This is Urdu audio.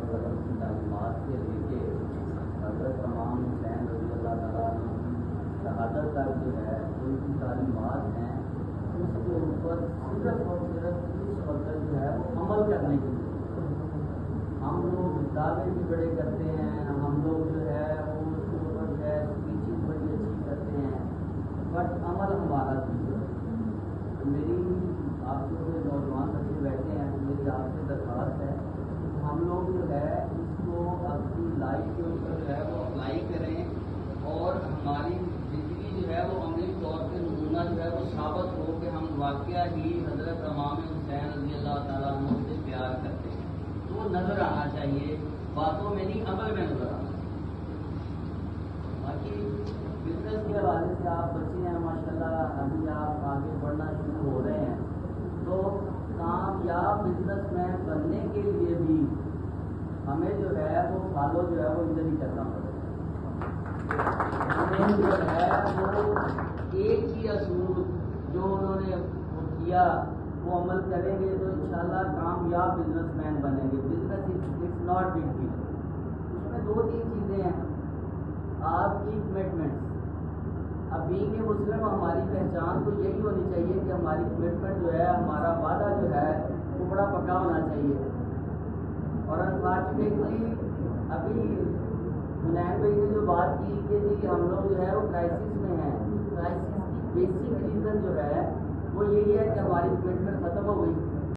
وسلم کی تعلیمات سے لے کے حضرت امام حسین رضی اللہ تعالیٰ عنہ کی شہادت تک جو ہے ان کی تعلیمات ہیں، اس کے اوپر صرف اور صرف اس وقت جو ہے وہ عمل کرنے کی ہم لوگ دعوے بھی بڑے کرتے ہیں، ہم لوگ جو ہے وہ اس کے اوپر جو ہے اسپیچز بڑی اچھی کرتے ہیں، بٹ عمل ہمارا بھی ہے۔ میری آپ کے جو نوجوان بچے بیٹھے ہیں، میری آپ سے درخواست ہے ہم لوگ جو ہے اس کو اپنی لائف کے اوپر جو ہے وہ اپلائی کریں اور ہماری زندگی جو ہے وہ عملی طور پہ نمونہ جو ہے وہ ثابت ہو کہ ہم واقعہ ہی حضرت امام حسین رضی اللہ تعالیٰ عنہ سے پیار کرتے ہیں۔ تو وہ نظر آنا چاہیے، باتوں میں نہیں عمل میں نظر آنا چاہیے۔ باقی بزنس کے حوالے سے آپ بچے ہیں ماشاءاللہ، ابھی آپ آگے بڑھنا شروع ہو رہے ہیں، تو کامیاب بزنس مین بننے کے لیے بھی ہمیں جو ہے وہ فالو جو ہے وہ ادھر ہی کرنا پڑے گا۔ ہمیں جو ہے وہ ایک ہی اصول جو انہوں نے وہ کیا وہ عمل کریں گے تو انشاءاللہ کامیاب بزنس مین بنیں گے۔ Business it's not big deal, اس میں دو تین چیزیں ہیں۔ آپ کی کمٹمنٹس، اب بینگ اے مسلم ہماری پہچان تو یہی ہونی چاہیے کہ ہماری کمٹمنٹ جو ہے، ہمارا وعدہ جو ہے وہ بڑا پکا ہونا چاہیے۔ اور انفارچونیٹلی ابھی حنین بھائی نے جو بات کی کہ جی ہم لوگ جو ہے وہ کرائسس میں ہیں، کرائسس کی بیسک ریزن جو ہے وہ یہی ہے کہ ہماری کمٹمنٹ ختم ہو گئی۔